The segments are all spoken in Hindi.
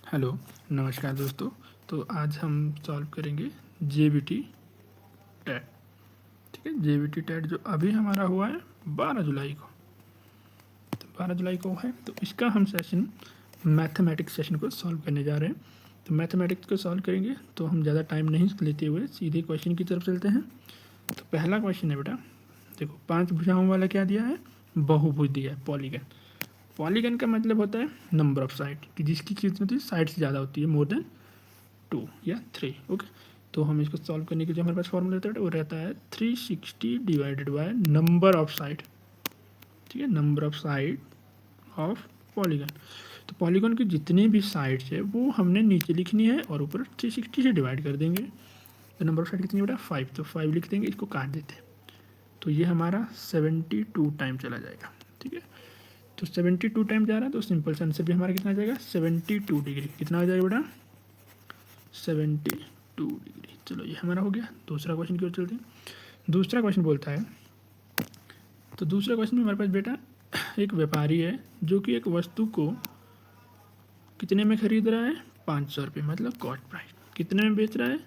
हेलो, नमस्कार दोस्तों। तो आज हम सॉल्व करेंगे जेबीटी टेट। ठीक है, जेबीटी टेट जो अभी हमारा हुआ है 12 जुलाई को। तो 12 जुलाई को है, तो इसका हम सेशन मैथमेटिक्स सेशन को सॉल्व करने जा रहे हैं। तो मैथमेटिक्स को सॉल्व करेंगे तो हम ज़्यादा टाइम नहीं लेते हुए सीधे क्वेश्चन की तरफ चलते हैं। तो पहला क्वेश्चन है बेटा, देखो 5 भुजाओं वाला क्या दिया है, बहुभुज दिया है, पॉलीगन। पॉलीगन का मतलब होता है नंबर ऑफ साइड, कि जिसकी कितनी साइड से ज़्यादा होती है, मोर देन 2 या 3। ओके, तो हम इसको सॉल्व करने के जो हमारे पास फॉर्मूला रहता है वो रहता है 360 divided by number of side. ठीक है, number of side of polygon. तो पॉलीगन की जितनी भी साइड्स है वो हमने नीचे लिखनी है और ऊपर 360 से डिवाइड कर देंगे। तो नंबर ऑफ साइड कितनी बेटा 5, तो 5 लिख देंगे, इसको काट देते हैं। तो ये हमारा 72 टाइम चला जाएगा। ठीक है, तो 72 टाइम जा रहा है, तो सिंपल सा आंसर भी हमारा कितना आ जाएगा 72 डिग्री। कितना आ जाएगा बेटा 72 डिग्री। चलो ये हमारा हो गया। दूसरा क्वेश्चन की ओर चलते हैं। दूसरा क्वेश्चन बोलता है, तो दूसरा क्वेश्चन में हमारे पास बेटा एक व्यापारी है जो कि एक वस्तु को कितने में खरीद रहा है 500 रुपये, मतलब कॉस्ट प्राइस। कितने में बेच रहा है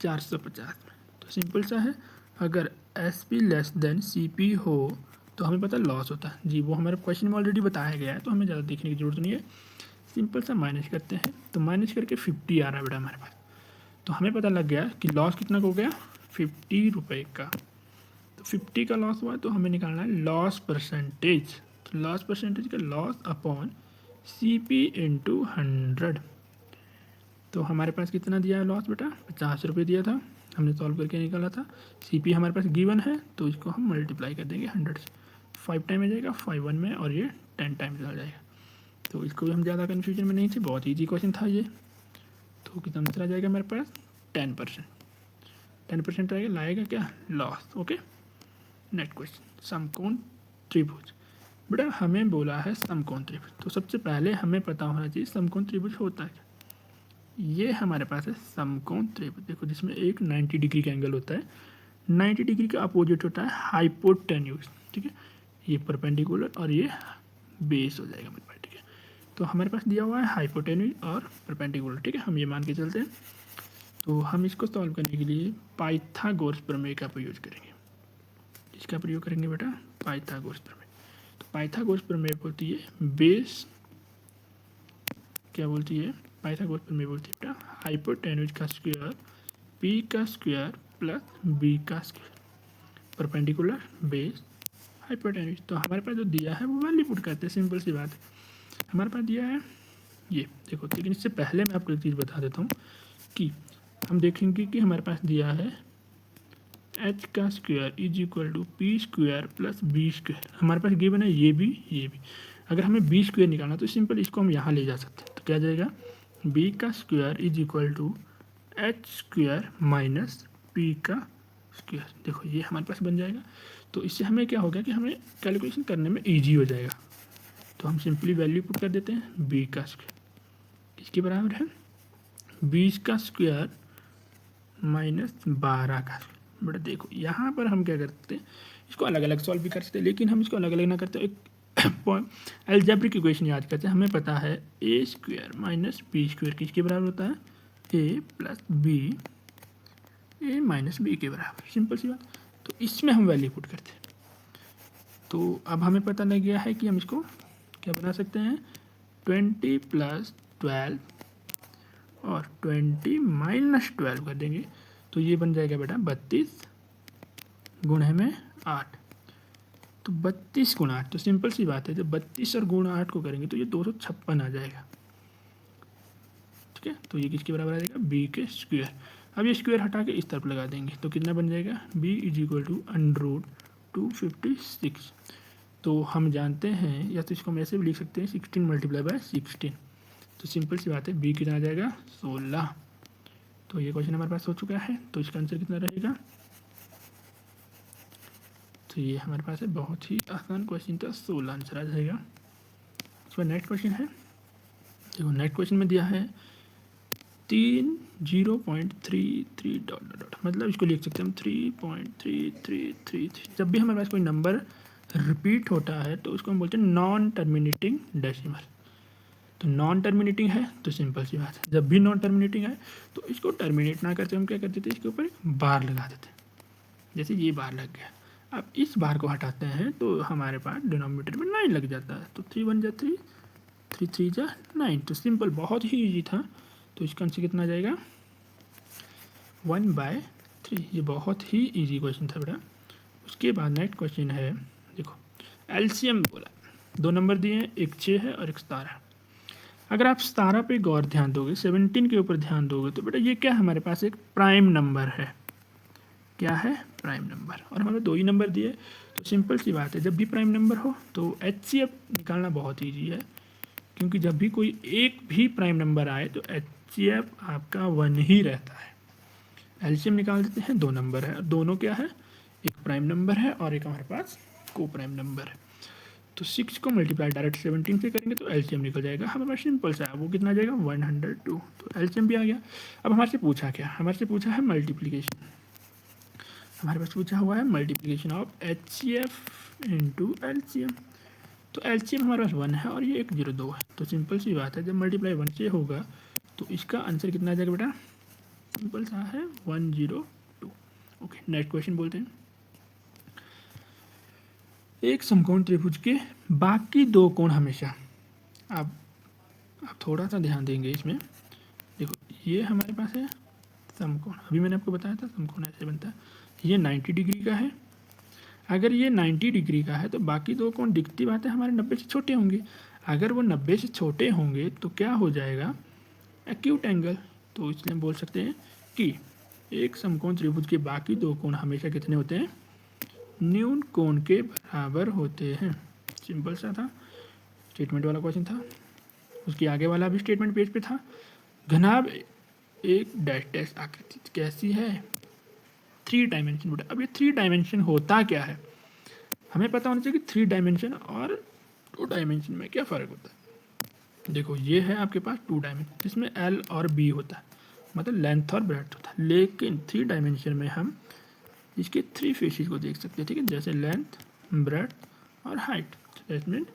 450 में। तो सिंपल सा है, अगर S P less than C P हो तो हमें पता लॉस होता है जी, वो हमारे क्वेश्चन में ऑलरेडी बताया गया है, तो हमें ज़्यादा देखने की जरूरत नहीं है। सिंपल सा माइनस करते हैं, तो माइनस करके 50 आ रहा है बेटा हमारे पास। तो हमें पता लग गया कि लॉस कितना हो गया 50 रुपये का। तो 50 का लॉस हुआ, तो हमें निकालना है लॉस परसेंटेज। तो लॉस परसेंटेज का loss upon C P into 100। तो हमारे पास कितना दिया है लॉस बेटा 50 रुपये दिया था, हमने सॉल्व करके निकाला था। सी पी हमारे पास गिवन है, तो इसको हम मल्टीप्लाई कर देंगे 100 से। 5 टाइम आ जाएगा 5 1 में, और ये 10 टाइम चला जाएगा। तो इसको भी हम ज़्यादा कन्फ्यूजन में नहीं थे, बहुत ईजी क्वेश्चन था ये। तो कितना आंसर आ जाएगा मेरे पास 10%। 10% आएगा, लाएगा क्या लॉस। ओके, नेक्स्ट क्वेश्चन, समकोण त्रिभुज। बेटा हमें बोला है समकोण त्रिभुज, तो सबसे पहले हमें पता होना चाहिए समकोण त्रिभुज होता है क्या। ये हमारे पास है समकोण त्रिभुज, देखो जिसमें एक 90 डिग्री का एंगल होता है। 90 डिग्री का अपोजिट होता है हाइपोटेन्यूज। ठीक है, ये परपेंडिकुलर और ये बेस हो जाएगा मेरे पास। ठीक है, तो हमारे पास दिया हुआ है हाइपोटेन्यूज और परपेंडिकुलर। ठीक है, हम ये मान के चलते हैं। तो हम इसको सॉल्व करने के लिए पाइथागोरस प्रमेय का प्रयोग करेंगे। इसका प्रयोग करेंगे बेटा पाइथागोरस प्रमेय। तो पाइथागोरस प्रमेय बोलती है बेस, क्या बोलती है पाइथागोरस प्रमेय बोलती है बेटा हाइपोटेन्यूज का स्क्वायर पी का स्क्वायर प्लस बी का स्क्वायर, परपेंडिकुलर बेस हाइपोटेन्यूज। तो हमारे पास जो दिया है वो वैल्यू पुट करते हैं, सिंपल सी बात है। हमारे पास दिया है ये देखो, लेकिन इससे पहले मैं आपको एक चीज़ बता देता हूँ कि हम देखेंगे कि हमारे पास दिया है एच का square is equal to P square plus B square. हमारे पास गिवन है ये भी ये भी। अगर हमें बी स्क्वायर निकालना तो सिंपल इसको हम यहाँ ले जा सकते हैं। तो क्या जाएगा बी का square is equal to H square minus P का स्क्वायर। देखो ये हमारे पास बन जाएगा। तो इससे हमें क्या होगा कि हमें कैलकुलेशन करने में ईजी हो जाएगा। तो हम सिंपली वैल्यू पुट कर देते हैं बी का स्क्वायर किसके बराबर है 20 का स्क्वायर माइनस 12 का। बट देखो यहाँ पर हम क्या करते हैं, इसको अलग अलग सॉल्व भी कर सकते हैं, लेकिन हम इसको अलग अलग ना करते एक अलजेब्रिक इक्वेशन याद करते हैं। हमें पता है ए स्क्वायर माइनस बी स्क्वायर किसके बराबर होता है ए प्लस बी, ए माइनस बी के बराबर, सिंपल सी बात। तो इसमें हम वैल्यू पुट करते हैं। तो अब हमें पता लग गया है कि हम इसको क्या बना सकते हैं 20 प्लस 12 और 20 माइनस 12 कर देंगे। तो ये बन जाएगा बेटा 32 गुणे में 8। तो 32 गुणा 8, तो सिंपल सी बात है, जब 32 और गुणा 8 को करेंगे तो ये 256 आ जाएगा। ठीक है, तो ये किसके बराबर आ जाएगा बी के स्क्वायर। अब ये स्क्वायर हटा के इस तरफ लगा देंगे, तो कितना बन जाएगा B is equal to under 256। तो हम जानते हैं, या तो इसको हम ऐसे भी लिख सकते हैं 16 मल्टीप्लाई बाय 16। तो सिंपल सी बात है बी कितना आ जाएगा 16। तो ये क्वेश्चन हमारे पास हो चुका है। तो इसका आंसर कितना रहेगा, तो ये हमारे पास है बहुत ही आसान क्वेश्चन था, 16 आंसर आ जाएगा। इसका नेक्स्ट क्वेश्चन है, देखो नेक्स्ट क्वेश्चन में दिया है 0.33 डॉट डॉट, मतलब इसको लिख सकते हैं हम 3.3333। जब भी हमारे पास कोई नंबर रिपीट होता है तो उसको हम बोलते हैं नॉन टर्मिनेटिंग डेसिमल। तो नॉन टर्मिनेटिंग है तो सिंपल सी बात है, जब भी नॉन टर्मिनेटिंग है तो इसको टर्मिनेट ना करते हम क्या करते थे, इसके ऊपर बार लगा देते, जैसे ये बार लग गया। अब इस बार को हटाते हैं तो हमारे पास डिनोमिनेटर में 9 लग जाता है, तो 3 1 जा 3, 3 3 जा 9। तो सिंपल, बहुत ही ईजी था। तो इसका आंसर कितना आ जाएगा, 1/3। ये बहुत ही ईजी क्वेश्चन था बेटा। उसके बाद नेक्स्ट क्वेश्चन है, देखो एलसीएम बोला, 2 नंबर दिए हैं, एक 6 है और एक 17। अगर आप 17 पे गौर ध्यान दोगे, 17 के ऊपर ध्यान दोगे, तो बेटा ये क्या है, हमारे पास एक प्राइम नंबर है। क्या है, प्राइम नंबर। और हमें 2 ही नंबर दिए, तो सिंपल सी बात है, जब भी प्राइम नंबर हो तो एचसीएफ निकालना बहुत ईजी है, क्योंकि जब भी कोई एक भी प्राइम नंबर आए तो एचसीएफ आपका 1 ही रहता है। एलसीएम निकाल देते हैं, 2 नंबर है, दोनों क्या है, एक प्राइम नंबर है और एक हमारे पास को प्राइम नंबर है। तो 6 को मल्टीप्लाई डायरेक्ट 17 से करेंगे तो एलसीएम निकल जाएगा, हमारे पास सिंपल सा है, वो कितना आ जाएगा, 102। तो एलसीएम भी आ गया। अब हमारे से पूछा क्या, हमारे से पूछा है मल्टीप्लीकेशन। हमारे पास पूछा हुआ है multiplication of HCF into LCM. तो एलसीएम हमारे पास 1 है और ये 102 है, तो सिंपल सी बात है, जब मल्टीप्लाई 1 से होगा तो इसका आंसर कितना आ जाएगा बेटा, सिंपल सा है 102। ओके, नेक्स्ट क्वेश्चन बोलते हैं। एक समकोण त्रिभुज के बाकी 2 कोण हमेशा, आप थोड़ा सा ध्यान देंगे इसमें। देखो ये हमारे पास है समकोण, अभी मैंने आपको बताया था समकोण ऐसे बनता है, ये 90 डिग्री का है। अगर ये 90 डिग्री का है तो बाकी 2 कोण दिखती बात है हमारे 90 से छोटे होंगे। अगर वो 90 से छोटे होंगे तो क्या हो जाएगा, एक्यूट एंगल। तो इसलिए हम बोल सकते हैं कि एक समकोण त्रिभुज के बाकी 2 कोण हमेशा कितने होते हैं, न्यून कोण के बराबर होते हैं। सिंपल सा था, स्टेटमेंट वाला क्वेश्चन था। उसके आगे वाला भी स्टेटमेंट पेज पे था। घनाभ एक डैश डैश आकृति कैसी है, 3 डायमेंशन बेटा। अब ये 3 डायमेंशन होता क्या है, हमें पता होना चाहिए कि 3 डायमेंशन और 2 डायमेंशन में क्या फ़र्क होता है। देखो ये है आपके पास 2 डायमेंशन, जिसमें एल और बी होता है, मतलब लेंथ और ब्रेड्थ होता है। लेकिन 3 डायमेंशन में हम इसके 3 फेसेस को देख सकते हैं, ठीक है, जैसे लेंथ, ब्रेड्थ और हाइट। दैट मीन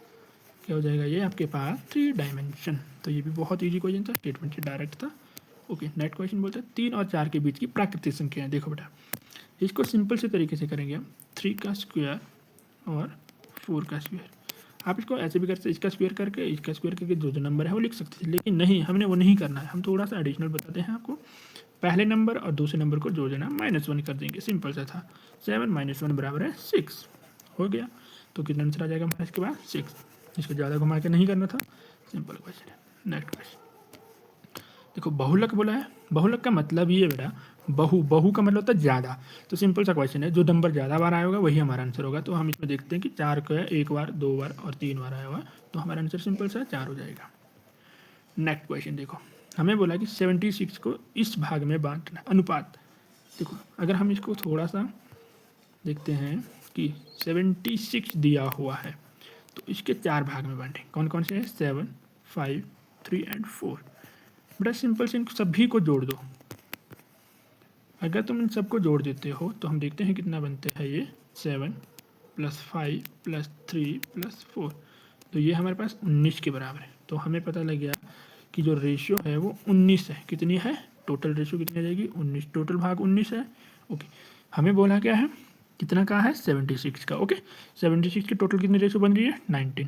क्या हो जाएगा, ये आपके पास 3 डायमेंशन। तो ये भी बहुत ईजी क्वेश्चन था, स्टेटमेंट से डायरेक्ट था। ओके, नेक्स्ट क्वेश्चन बोलते हैं 3 और 4 के बीच की प्राकृतिक संख्या है। देखो बेटा, इसको सिंपल से तरीके से करेंगे हम, 3 का स्क्वायर और 4 का स्क्वायर। आप इसको ऐसे भी कर सकते, इसका स्क्वायर करके इसका स्क्वायर करके जो नंबर है वो लिख सकते थे, लेकिन नहीं, हमने वो नहीं करना है। हम थोड़ा सा एडिशनल बताते हैं आपको, पहले नंबर और दूसरे नंबर को जोड़ देना, -1 कर देंगे, सिंपल सा था। 7 - 1 बराबर है 6, हो गया। तो कितना आंसर आ जाएगा हमारे इसके बाद 6। इसको ज़्यादा घुमा के नहीं करना था, सिंपल क्वेश्चन है। नेक्स्ट क्वेश्चन देखो, बहुलक बोला है। बहुलक का मतलब ये बेटा, बहु का मतलब होता है ज़्यादा। तो सिंपल सा क्वेश्चन है, जो नंबर ज़्यादा बार आया होगा वही हमारा आंसर होगा। तो हम इसमें देखते हैं कि 4 का 1 बार, 2 बार और 3 बार आया हुआ, तो हमारा आंसर सिंपल सा 4 हो जाएगा। नेक्स्ट क्वेश्चन देखो, हमें बोला कि 76 को इस भाग में बांटना, अनुपात। देखो अगर हम इसको थोड़ा सा देखते हैं कि 76 दिया हुआ है तो इसके 4 भाग में बांटें। कौन कौन से हैं, 7, 5, 3 एंड 4। बड़ा सिंपल से इन सभी को जोड़ दो। अगर तुम इन सबको जोड़ देते हो तो हम देखते हैं कितना बनते हैं, ये 7 + 5 + 3 + 4, तो ये हमारे पास 19 के बराबर है। तो हमें पता लग गया कि जो रेशियो है वो 19 है। कितनी है, टोटल रेशियो कितनी आ जाएगी, 19, टोटल भाग 19 है। ओके, हमें बोला क्या है, कितना का है, 76 का। ओके, 76 की टोटल कितनी रेशियो बन रही है, 19।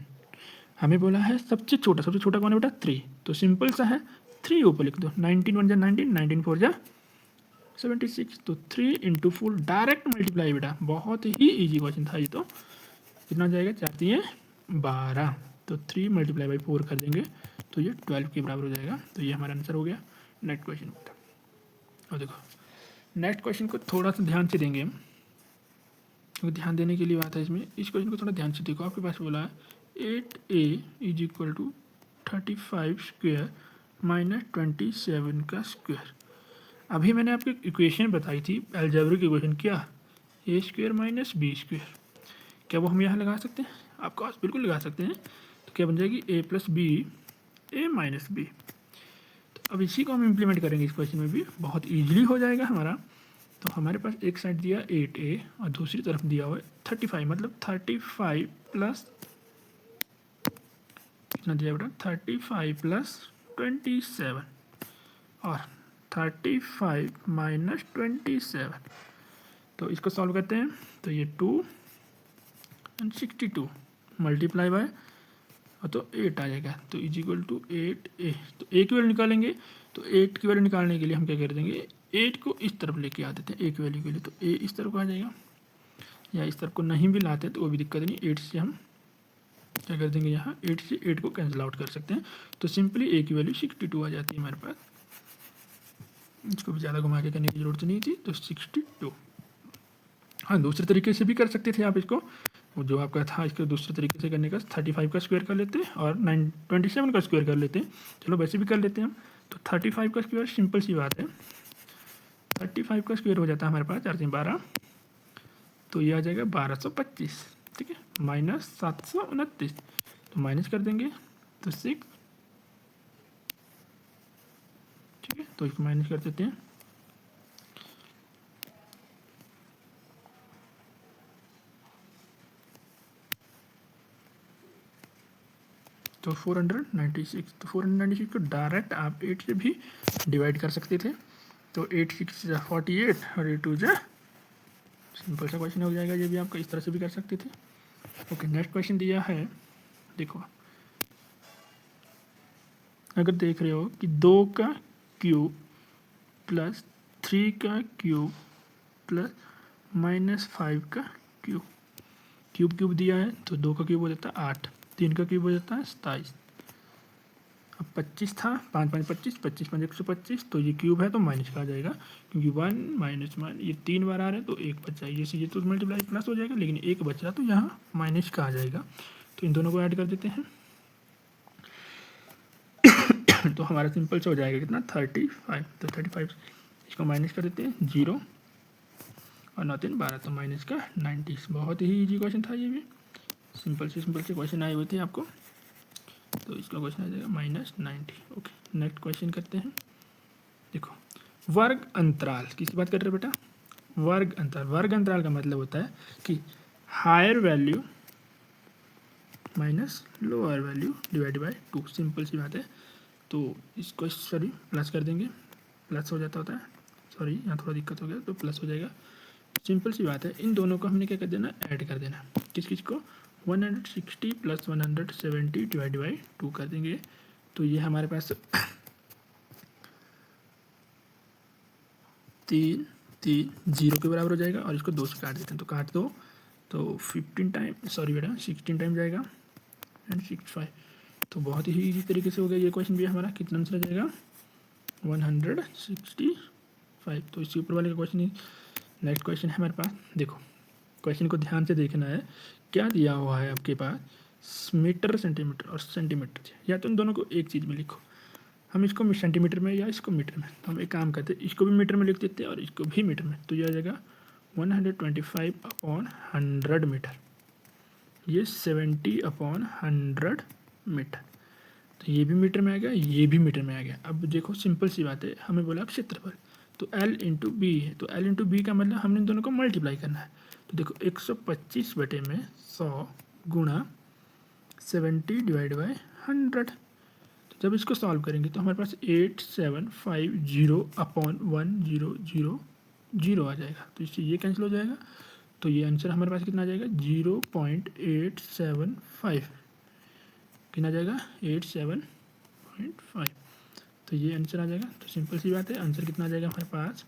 हमें बोला है सबसे छोटा कौन है बेटा, 3। तो सिंपल सा है, 3 ऊपर लिख दो, 19 1 जा 19, 19 4 जा 76। तो 3 × 4 डायरेक्ट मल्टीप्लाई बेटा, बहुत ही ईजी क्वेश्चन था ये। तो कितना हो जाएगा, 4 3 12। तो 3 × 4 कर देंगे तो ये 12 के बराबर हो जाएगा। तो ये हमारा आंसर हो गया। नेक्स्ट क्वेश्चन बेटा, और देखो नेक्स्ट क्वेश्चन को थोड़ा सा ध्यान से देंगे हम, क्योंकि ध्यान देने के लिए बात है इसमें। इस क्वेश्चन को थोड़ा ध्यान से देखो, आपके पास बोला है 8a = 35 स्क्वायर - 27 का स्क्वायर। अभी मैंने आपको इक्वेशन बताई थी, अलजेब्रिक इक्वेशन, क्या, a² - b²। क्या वो हम यहाँ लगा सकते हैं, आपको बिल्कुल लगा सकते हैं। तो क्या बन जाएगी, a + b a - b। तो अब इसी को हम इम्प्लीमेंट करेंगे इस क्वेश्चन में भी, बहुत ईजिली हो जाएगा हमारा। तो हमारे पास एक साइड दिया 8a और दूसरी तरफ दिया हुआ है 35, मतलब 35 + कितना दिया बेटा 35 प्लस 27 और 35 माइनस 27। तो इसको सॉल्व करते हैं तो ये 2 एंड 62 मल्टीप्लाई बाय तो 8 आ जाएगा। तो इज इक्वल टू 8a। तो a की वैल्यू निकालेंगे तो 8 की वैल्यू निकालने के लिए हम क्या कर देंगे 8 को इस तरफ लेके आ देते हैं a की वैल्यू के लिए। तो a इस तरफ आ जाएगा या इस तरफ को नहीं भी लाते तो वो भी दिक्कत नहीं। 8 से हम क्या कर देंगे यहाँ 8 से 8 को कैंसिल आउट कर सकते हैं। तो सिंपली a की वैल्यू 62 आ जाती है हमारे पास। इसको भी ज़्यादा घुमा के करने की जरूरत नहीं थी। तो 62। हाँ दूसरे तरीके से भी कर सकते थे आप इसको, वो जो आपका था इसको दूसरे तरीके से करने का 35 का स्क्वायर कर लेते और 27 का स्क्वायर कर लेते हैं। चलो वैसे भी कर लेते हैं हम। तो 35 का स्क्वायर सिंपल सी बात है, 35 का स्क्वायर हो जाता है हमारे पास 4 से 12, तो ये आ जाएगा 1225। ठीक है, माइनस 729 तो माइनस कर देंगे तो 6। ठीक है, तो इसको माइनस कर देते हैं तो 496। तो 496 को डायरेक्ट आप 8 से भी डिवाइड कर सकते थे। तो 8 6 48 और 8 2 सिंपल सा क्वेश्चन हो जाएगा। ये भी आपको इस तरह से भी कर सकते थे। ओके, नेक्स्ट क्वेश्चन दिया है, देखो अगर देख रहे हो कि 2 का क्यूब प्लस 3 का क्यूब प्लस -5 का क्यूब, क्यूब क्यूब दिया है तो 2 का क्यूब हो जाता है 8, 3 का क्यूब हो जाता है 27। अब 25 था, 5 5 25, 25 5 125, तो ये क्यूब है तो माइनस का आ जाएगा क्योंकि 1 माइनस ये 3 बार आ रहे हैं तो 1 बचा। ये तो मल्टीप्लाई प्लस हो जाएगा लेकिन 1 बच रहा तो यहाँ माइनस का आ जाएगा। तो इन दोनों को ऐड कर देते हैं तो हमारा सिंपल से हो जाएगा कितना 35। तो 35 इसको माइनस कर देते हैं 0 और 9 3 12 तो माइनस का 90। बहुत ही इजी क्वेश्चन था ये भी, सिंपल से क्वेश्चन आए हुए थे आपको। तो इसका क्वेश्चन आ जाएगा -90। ओके, नेक्स्ट क्वेश्चन करते हैं। देखो वर्ग अंतराल किसकी बात कर रहे हो बेटा, वर्ग अंतराल। वर्ग अंतराल का मतलब होता है कि higher value minus lower value divide by 2। Simple सी बात है। तो इसको सॉरी प्लस कर देंगे, प्लस हो जाता होता है, सॉरी यहाँ थोड़ा दिक्कत हो गया तो प्लस हो जाएगा। सिंपल सी बात है, इन दोनों को हमने क्या कर देना ऐड कर देना। किस को 160 प्लस 170 डिवाइड बाई 2 कर देंगे। तो ये हमारे पास 3 3 0 के बराबर हो जाएगा और इसको 2 से काट देते हैं तो काट दो तो 15 टाइम सॉरी बेटा 16 टाइम जाएगा एंड 65। तो बहुत ही इजी तरीके से हो गया ये क्वेश्चन भी हमारा। कितना आंसर आ जाएगा 165। तो इसके ऊपर वाले का क्वेश्चन ही नेक्स्ट क्वेश्चन है हमारे पास। देखो क्वेश्चन को ध्यान से देखना है, क्या दिया हुआ है आपके पास मीटर सेंटीमीटर और सेंटीमीटर, या तो इन दोनों को एक चीज़ में लिखो। हम इसको सेंटीमीटर में या इसको मीटर में, तो हम एक काम करते हैं इसको भी मीटर में लिख देते हैं और इसको भी मीटर में। तो ये आ जाएगा 125/100 मीटर, ये 70/100 मीटर। तो ये भी मीटर में आ गया, ये भी मीटर में आ गया। अब देखो सिंपल सी बात है, हमें बोला क्षेत्रफल तो L इंटू बी है। तो L इंटू बी का मतलब हमने इन दोनों को मल्टीप्लाई करना है। तो देखो 125 बटे में 100 गुणा 70 डिवाइड बाई 100। तो जब इसको सॉल्व करेंगे तो हमारे पास 8750/1000 आ जाएगा। तो इससे ये कैंसिल हो जाएगा। तो ये आंसर हमारे पास कितना आ जाएगा 0.875। कितना आ जाएगा 87.5। तो ये आंसर आ जाएगा। तो सिंपल सी बात है, आंसर कितना आ जाएगा हमारे पास,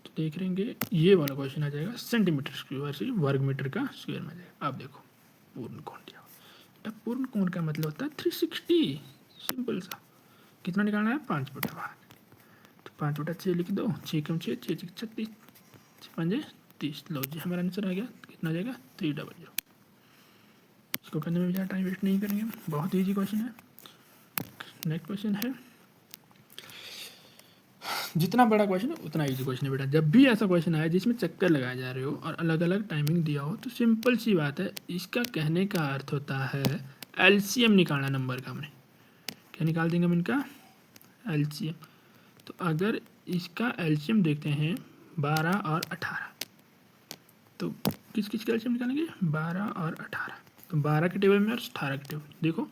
तो देख लेंगे ये वाला क्वेश्चन आ जाएगा सेंटीमीटर स्क्वायर से वर्ग मीटर का स्क्वायर में आ जाएगा। अब देखो पूर्ण कोण दिया, पूर्ण कोण का मतलब होता है 360। सिंपल सा, कितना निकालना है 5/8। तो 5/6 लिख दो, 6 कम 6 6 36 5 30। लो जी हमारा आंसर आ गया। कितना आ जाएगा 300। इसको करने में ज़्यादा टाइम वेस्ट नहीं करेंगे, बहुत ईजी क्वेश्चन है। नेक्स्ट क्वेश्चन है, जितना बड़ा क्वेश्चन है उतना इजी क्वेश्चन है बेटा। जब भी ऐसा क्वेश्चन आए जिसमें चक्कर लगाए जा रहे हो और अलग अलग टाइमिंग दिया हो तो सिंपल सी बात है, इसका कहने का अर्थ होता है एलसीएम निकालना नंबर का। हमने क्या निकाल देंगे हम इनका एलसीएम। तो अगर इसका एलसीएम देखते हैं 12 और 18, तो किस किस का एलसीएम निकालेंगे 12 और 18। तो 12 के टेबल में और 18 के टेबल, देखो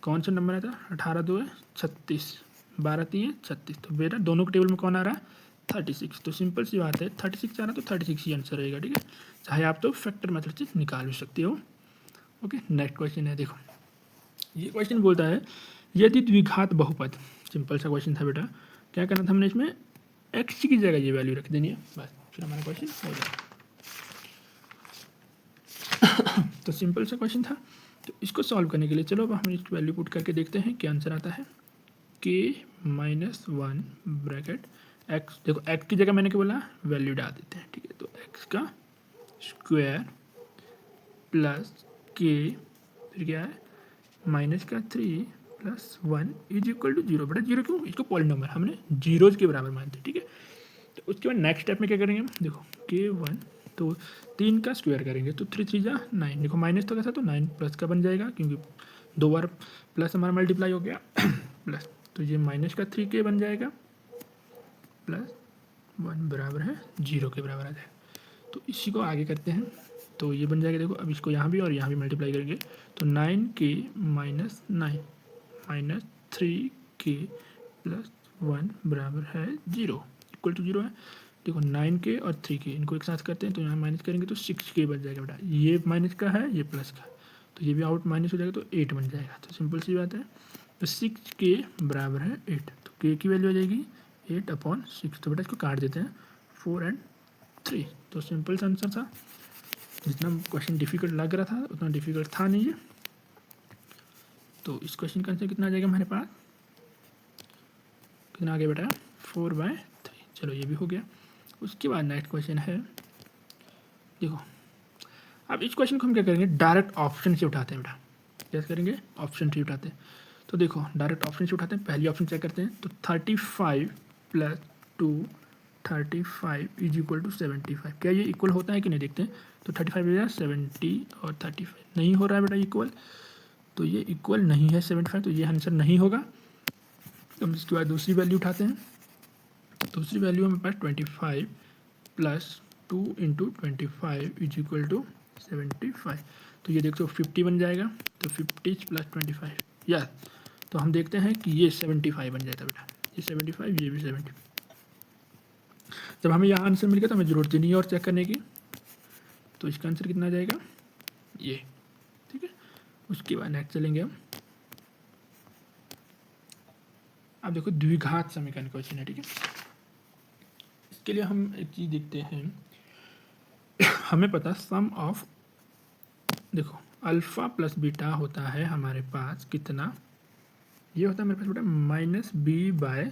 कौन सा नंबर आता है, 18 2 है 36, 12 3 है 36, तो बेटा दोनों के टेबल में कौन आ रहा है 36। तो सिंपल सी बात है 36 आ रहा है तो 36 ही आंसर रहेगा, ठीक है। चाहे आप तो फैक्टर मेथड से निकाल भी सकते हो। ओके, नेक्स्ट क्वेश्चन है, देखो ये क्वेश्चन बोलता है यदि द्विघात बहुपद, सिंपल सा क्वेश्चन था बेटा, क्या करना था हमने इसमें एक्स की जगह ये वैल्यू रख देनी है, बस फिर हमारा क्वेश्चन हो जाएगा। तो सिंपल सा क्वेश्चन था, तो इसको सॉल्व करने के लिए चलो अब हम इस वैल्यू पुट करके देखते हैं क्या आंसर आता है। k-1 ब्रैकेट एक्स, देखो एक्स की जगह मैंने क्या बोला वैल्यू डाल देते हैं, ठीक है। तो एक्स का स्क्वायर प्लस के, फिर क्या है माइनस का 3 प्लस 1 इज इक्वल टू 0। बेटा 0 क्यों, इसको पॉलिनोमियल हमने जीरोज के बराबर मानते हैं, ठीक है। तो उसके बाद नेक्स्ट स्टेप में क्या करेंगे हम, देखो k1 तो 3 का स्क्वायर करेंगे तो 3 3 जा 9, देखो माइनस तो कैसा तो 9 प्लस का बन जाएगा क्योंकि 2 बार प्लस हमारा मल्टीप्लाई हो गया प्लस, तो ये माइनस का 3k बन जाएगा प्लस 1 बराबर है 0 के बराबर आ जाएगा। तो इसी को आगे करते हैं, तो ये बन जाएगा, देखो अब इसको यहाँ भी और यहाँ भी मल्टीप्लाई करेंगे तो 9k minus 9 minus 3k plus 1 बराबर है 0 इक्वल टू 0 है। देखो 9k और 3k इनको एक साथ करते हैं तो यहाँ माइनस करेंगे तो 6k बन जाएगा बेटा, ये माइनस का है ये प्लस का, तो ये भी आउट माइनस हो जाएगा तो 8 बन जाएगा। तो सिंपल सी बात है, तो 6k बराबर है 8, तो k की वैल्यू आ जाएगी 8/6। तो बेटा इसको काट देते हैं 4 और 3, तो सिंपल सा आंसर था। जितना क्वेश्चन डिफिकल्ट लग रहा था उतना डिफिकल्ट था नहीं है। तो इस क्वेश्चन का आंसर कितना आ जाएगा हमारे पास, कितना आ गया बेटा 4/3। चलो ये भी हो गया। उसके बाद नेक्स्ट क्वेश्चन है, देखो अब इस क्वेश्चन को हम क्या करेंगे डायरेक्ट ऑप्शन से उठाते हैं बेटा, कैसे करेंगे ऑप्शन से उठाते हैं। तो देखो डायरेक्ट ऑप्शन से उठाते हैं, पहली ऑप्शन चेक करते हैं, तो 35 प्लस 2 35 इज इक्वल टू 75, क्या ये इक्वल होता है कि नहीं देखते हैं। तो 35 हो जाए 70 और 35 नहीं हो रहा है बेटा इक्वल, तो ये इक्वल नहीं है 75, तो ये आंसर नहीं होगा। तो हम इसके बाद दूसरी वैल्यू उठाते हैं, दूसरी वैल्यू हमारे पास 25 plus 2 into 25 is equal to 75, तो ये देखो 50 बन जाएगा, तो 50 प्लस 25 या, तो हम देखते हैं कि ये 75 बन जाता है बेटा, ये 75 ये भी 75। जब हमें यहाँ आंसर मिल गया तो हमें जरूरत ही नहीं है और चेक करने की, तो इसका आंसर कितना आ जाएगा ये, ठीक है। उसके बाद नेक्स्ट चलेंगे हम, अब देखो द्विघात समीकरण क्वेश्चन है, ठीक है। इसके लिए हम एक चीज़ देखते हैं, हमें पता सम ऑफ, देखो अल्फ़ा प्लस बीटा होता है हमारे पास कितना, ये होता है मेरे पास बेटा -b/a,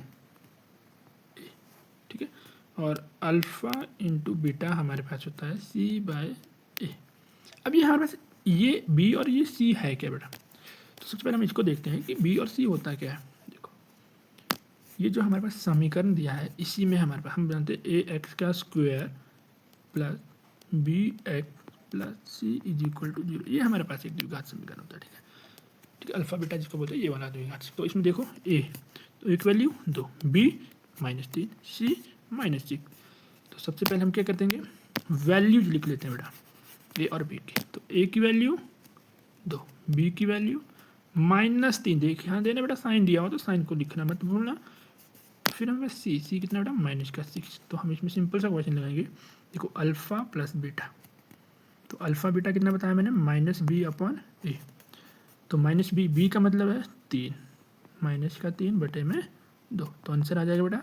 ठीक है। और अल्फ़ा इंटू बीटा हमारे पास होता है c/a। अब ये हमारे पास ये b और ये c है क्या बेटा, तो सबसे पहले हम इसको देखते हैं कि b और c होता क्या है। देखो ये जो हमारे पास समीकरण दिया है इसी में हमारे पास हम जानते हैं ax का square plus bx plus c is equal to 0, ये हमारे पास एक द्विघात समीकरण होता है, ठीक है। ठीक है, अल्फा बीटा जिसको बोलते हैं ये वाला द्विघात। तो इसमें देखो a तो एक वैल्यू 2, b -3, c -6। तो सबसे पहले हम क्या कर देंगे वैल्यूज लिख लेते हैं बेटा a और b की। तो a की वैल्यू 2, b की वैल्यू -3, देख यहाँ देना बेटा साइन दिया हो तो साइन को लिखना मत भूलना। फिर हमें c कितना बेटा -6। तो हम इसमें सिंपल सा क्वेश्चन लगाएंगे, देखो अल्फ़ा प्लस बीटा, तो अल्फ़ा बीटा कितना बताया मैंने -b/a, तो -b का मतलब है 3, -3/2, तो आंसर आ जाएगा बेटा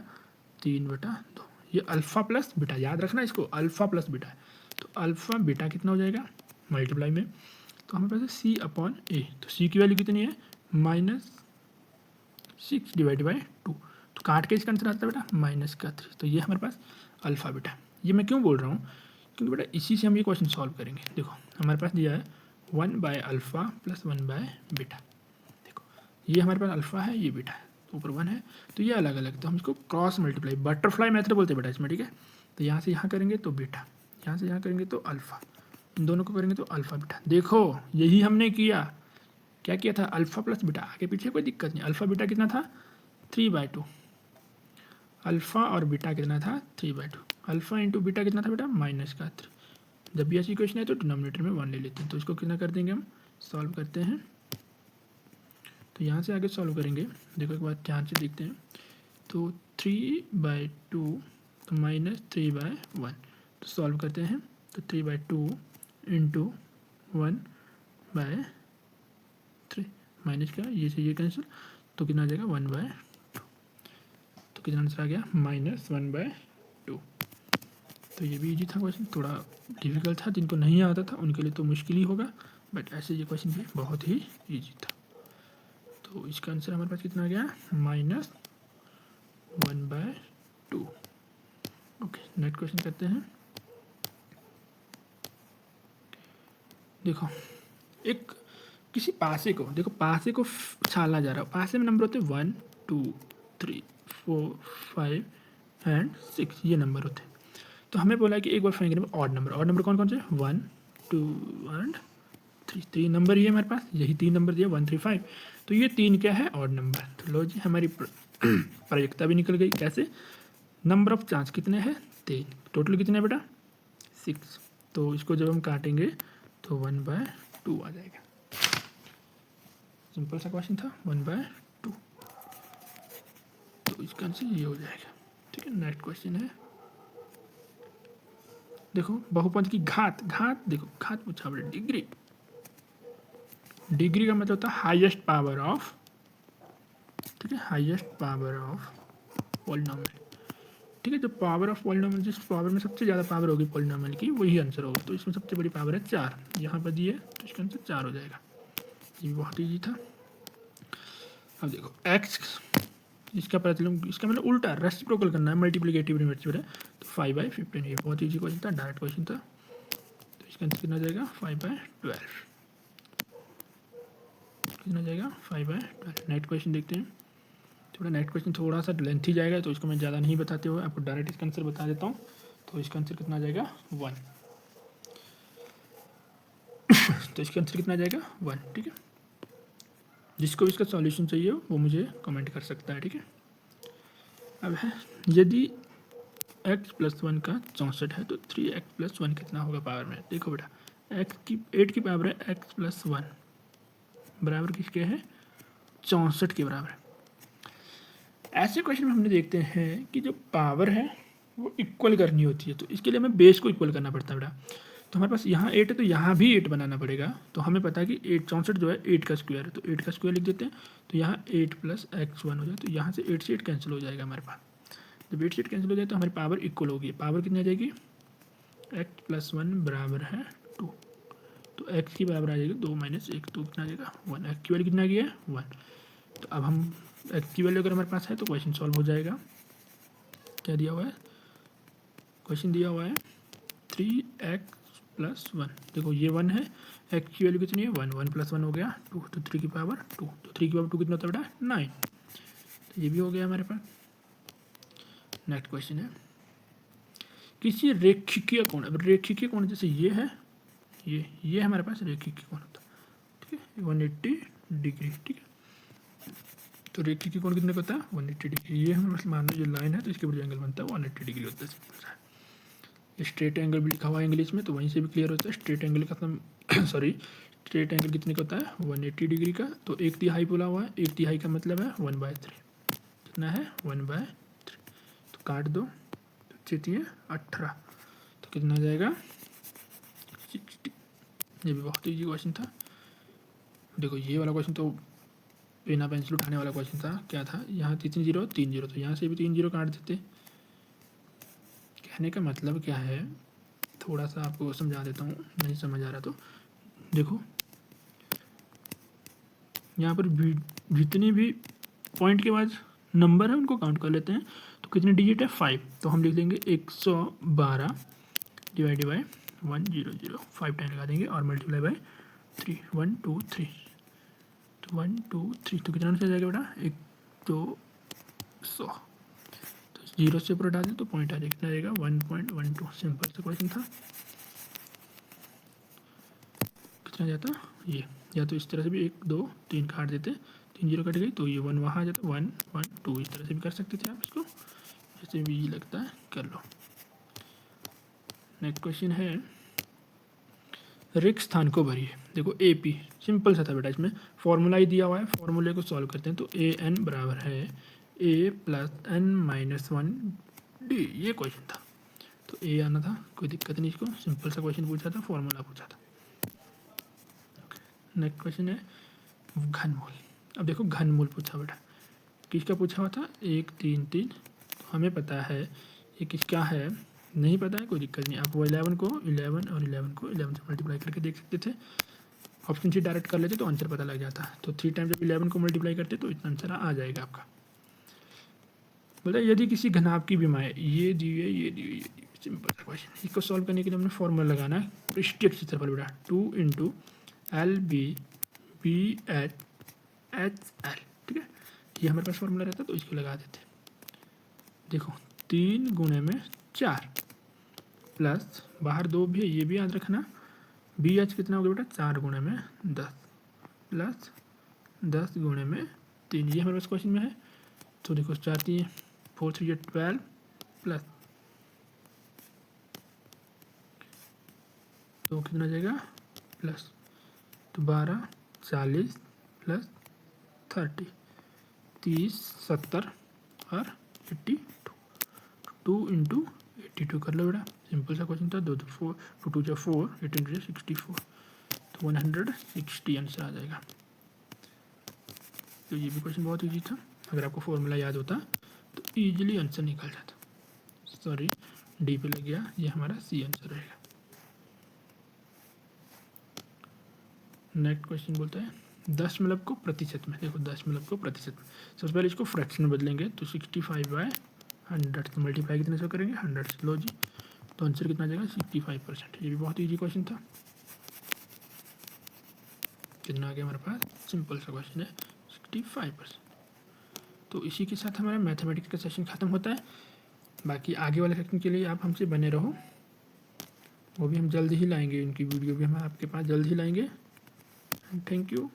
3/2। ये अल्फ़ा प्लस बीटा याद रखना इसको, अल्फ़ा प्लस बीटा है, तो अल्फ़ा बीटा कितना हो जाएगा मल्टीप्लाई में, तो हमारे पास है c/a, तो c की वैल्यू कितनी है -6/2, तो काट के इसका आंसर आता है बेटा -3। तो ये हमारे पास अल्फ़ा बीटा, ये मैं क्यों बोल रहा हूँ क्योंकि बेटा इसी से हम ये क्वेश्चन सॉल्व करेंगे। देखो हमारे पास दिया है 1/अल्फ़ा प्लस 1/बीटा, देखो ये हमारे पास अल्फ़ा है ये बीटा है, तो ऊपर 1 है तो ये अलग अलग, तो हम इसको क्रॉस मल्टीप्लाई बटरफ्लाई मेथड बोलते हैं बेटा इसमें, ठीक है। तो यहाँ से यहाँ करेंगे तो बीटा, यहाँ से यहाँ करेंगे तो अल्फ़ा, इन दोनों को करेंगे तो अल्फ़ा बीटा। देखो यही हमने किया, क्या किया था अल्फ़ा प्लस बीटा, आगे पीछे कोई दिक्कत नहीं। अल्फ़ा बीटा कितना था 3/2, अल्फ़ा और बीटा कितना था 3/2, अल्फ़ा इंटू बीटा कितना था बेटा -3, जब भी ऐसी इक्वेशन है तो डिनोमिनेटर में 1 ले लेते हैं। तो इसको कितना कर देंगे हम, सॉल्व करते हैं। तो यहाँ से आगे सॉल्व करेंगे। देखो एक बार ध्यान से देखते हैं। तो 3/2 तो -3/1, तो सॉल्व करते हैं। तो 3/2 इंटू 1/3 माइनस का ये से ये कैंसिल, तो कितना आ जाएगा 1/2। तो कितना आंसर आ गया -1/2। तो ये भी इजी था क्वेश्चन, थोड़ा डिफिकल्ट था, जिनको नहीं आता था उनके लिए तो मुश्किल ही होगा, बट ऐसे ये क्वेश्चन भी बहुत ही इजी था। तो इसका आंसर हमारे पास कितना आ गया -1/2। ओके नेक्स्ट क्वेश्चन करते हैं। देखो एक किसी पासे को, देखो पासे को छाला जा रहा है। पासे में नंबर होते हैं 1 2 3 4 5 एंड 6, ये नंबर होते हैं। तो हमें बोला है कि एक बार फेंकने में ऑड नंबर कौन कौन से 1 2 एंड 3 नंबर ही है हमारे पास, यही 3 नंबर दिए 1 3 5। तो ये 3 क्या है ऑड नंबर। तो लो जी हमारी प्रायिकता भी निकल गई। कैसे, नंबर ऑफ चांस कितने हैं 3, टोटल कितने बेटा 6। तो इसको जब हम काटेंगे तो 1/2 आ जाएगा। सिंपल सा क्वेश्चन था 1/2। तो इसका आंसर ये हो जाएगा। ठीक है नेक्स्ट क्वेश्चन है। देखो बहुपद की घात, देखो घात पूछा बड़े डिग्री का मतलब होता है हाईएस्ट पावर ऑफ, ठीक है, हाईएस्ट पावर ऑफ पॉलिनोमियल। ठीक है, जो पावर ऑफ पॉलिनोमियल, जिस पावर में सबसे ज़्यादा पावर होगी पॉलिनोमियल की वही आंसर होगा। तो इसमें सबसे बड़ी पावर है 4, यहाँ पर दिए तो इसका आंसर 4 हो जाएगा। ये बहुत ईजी था। अब देखो x, इसका पता चलो, इसका मतलब उल्टा रेसिप्रोकल करना है, मल्टीप्लिकेटिव रिवर्सिबल है। तो 5/15, ये बहुत ईजी क्वेश्चन था, डायरेक्ट क्वेश्चन था। तो इसका आंसर कितना जाएगा 5/12, कितना जाएगा 5/12। नेक्स्ट क्वेश्चन देखते हैं। थोड़ा नेक्स्ट क्वेश्चन थोड़ा सा लेंथी जाएगा, तो इसको मैं ज़्यादा नहीं बताते हुए आपको डायरेक्ट इसका आंसर बता देता हूँ। तो इसका आंसर कितना जाएगा 1। तो इसका आंसर कितना जाएगा 1। ठीक है, जिसको भी इसका सॉल्यूशन चाहिए वो मुझे कमेंट कर सकता है। ठीक है, अब है यदि x + 1 का 64 है तो 3x + 1 कितना होगा पावर में। देखो बेटा x की पावर है x + 1 बराबर किसके है 64 के बराबर है। ऐसे क्वेश्चन में हमने देखते हैं कि जो पावर है वो इक्वल करनी होती है। तो इसके लिए हमें बेस को इक्वल करना पड़ता है बेटा। तो हमारे पास यहाँ 8 है तो यहाँ भी 8 बनाना पड़ेगा। तो हमें पता है कि 64 जो है 8 का स्क्वायर है, तो 8 का स्क्वायर लिख देते हैं। तो यहाँ 8 + x1 हो जाए, तो यहाँ से 8 से 8 कैंसिल हो जाएगा हमारे पास। जब 8 से 8 कैंसिल हो जाए तो हमारी पावर इक्वल होगी। पावर कितनी आ जाएगी x + 1 बराबर है 2। तो x की बराबर आ जाएगी 2 - 1, तो कितना आ जाएगा 1। x की वैल्यू कितना आ गया 1। तो अब हम x की वैल्यू अगर हमारे पास है तो क्वेश्चन सॉल्व हो जाएगा। क्या दिया हुआ है, क्वेश्चन दिया हुआ है 3x + 1। देखो ये 1 है, x की वैल्यू कितनी है 1, 1 + 1 हो गया 2, तो 3 की पावर 2। तो 3 की पावर 2 कितना होता है बेटा 9। तो ये भी हो गया हमारे पास। नेक्स्ट क्वेश्चन है किसी रेखीय कोण, अब रेखीय कोण जैसे ये है, ये हमारे पास रेखीय कोण होता है। ठीक है 180 डिग्री। ठीक है, तो रेखीय कोण कितने का होता है 180 डिग्री। ये हमें मान लो जो लाइन है तो इसके ऊपर जो एंगल बनता है 180 डिग्री होता है। सिंपल सा स्ट्रेट एंगल भी लिखा हुआ है इंग्लिश में, तो वहीं से भी क्लियर होता है। स्ट्रेट एंगल का सॉरी स्ट्रेट एंगल कितने का होता है 180 डिग्री का। तो 1/3 बोला हुआ है, 1/3 का मतलब है 1/3, कितना है 1/3। तो काट दो, तो 18, तो कितना आ जाएगा 60। ये भी बहुत ईजी क्वेश्चन था। देखो ये वाला क्वेश्चन तो बिना पेंसिल उठाने वाला क्वेश्चन था। क्या था, यहाँ 3 0 3 0, तो यहाँ से भी 3 0 काट देते। कहने का मतलब क्या है, थोड़ा सा आपको समझा देता हूँ, नहीं समझ आ रहा तो देखो यहाँ पर जितने भी पॉइंट के बाद नंबर है उनको काउंट कर लेते हैं। तो कितने डिजिट है 5, तो हम लिख देंगे 112 डिवाइड बाई 100, 5 टाइम लगा देंगे और मल्टीप्लाई बाई 3 1 2 3, तो 1 2 3, तो कितना आंसर आ जाएगा बेटा 1 2 100। तो 0 से ऊपर डाल दें तो पॉइंट आ जाएगा, कितना आएगा 1.12। सिंपल सा क्वेश्चन था। कितना जाता ये, या तो इस तरह से भी 1 2 3 काट देते, 3 0 कट गई तो ये 1 वहाँ आ जाता 1 1 2, इस तरह से भी कर सकते थे आप इसको, जैसे भी लगता है कर लो। नेक्स्ट क्वेश्चन है रिक्त स्थान को भरिए। देखो AP सिंपल सा था बेटा, इसमें फॉर्मूला ही दिया हुआ है, फॉर्मूले को सॉल्व करते हैं। तो AN बराबर है A+N-1D, ये क्वेश्चन था। तो A आना था, कोई दिक्कत नहीं, इसको सिंपल सा क्वेश्चन पूछा था, फॉर्मूला पूछा था। नेक्स्ट क्वेश्चन है घनमूल। अब देखो घनमूल पूछा बेटा, किसका पूछा हुआ था, 1 3 3। तो हमें पता है ये किसका है, नहीं पता है कोई दिक्कत नहीं, आप वो 11 को 11 और 11 को 11 से मल्टीप्लाई करके देख सकते थे। ऑप्शन सी डायरेक्ट कर लेते तो आंसर पता लग जाता। तो 3 टाइम जब 11 को मल्टीप्लाई करते तो इतना आंसर आ जाएगा आपका। बोला यदि किसी घनाभ की विमाएँ ये दी हुई है, ये दी हुई है, सिंपल सा क्वेश्चन। इसको सॉल्व करने के लिए हमने फॉर्मूला लगाना है पृष्ठीय क्षेत्रफल बेटा, 2 × LB/BH HL, ठीक है। ये हमारे पास फॉर्मूला रहता तो इसको लगा देते। देखो 3 × 4 प्लस बाहर 2 भी है, ये भी याद रखना। BH कितना होगा बेटा, 4 × 10 प्लस 10 × 3, ये हमारे पास क्वेश्चन में है। तो देखो 4 3 4 3 12 प्लस तो कितना जाएगा प्लस, तो 12 40 प्लस 30 30 70 और 82, 2 × 82 कर लो बेटा, सिंपल सा क्वेश्चन था। 2 2 4 2 2 4 18 64, तो 160 आंसर आ जाएगा। तो ये भी क्वेश्चन बहुत ईजी था, अगर आपको फॉर्मूला याद होता तो ईजिली आंसर निकल जाता। सॉरी डी पे लग गया, ये हमारा सी आंसर रहेगा। नेक्स्ट क्वेश्चन बोलता है दशमलव को प्रतिशत में। देखो दशमलव को प्रतिशत में, सबसे पहले इसको फ्रैक्शन में बदलेंगे। तो 65/100 से मल्टीप्लाई कितने से करेंगे, 100 से। लो जी, तो आंसर कितना आ जाएगा 65%। ये भी बहुत ईजी क्वेश्चन था। कितना आ गया हमारे पास, सिंपल सा क्वेश्चन है 65%। तो इसी के साथ हमारा मैथमेटिक्स का सेशन ख़त्म होता है। बाकी आगे वाले सेक्शन के लिए आप हमसे बने रहो, वो भी हम जल्द ही लाएंगे, उनकी वीडियो भी हम आपके पास जल्द ही लाएंगे। Thank you.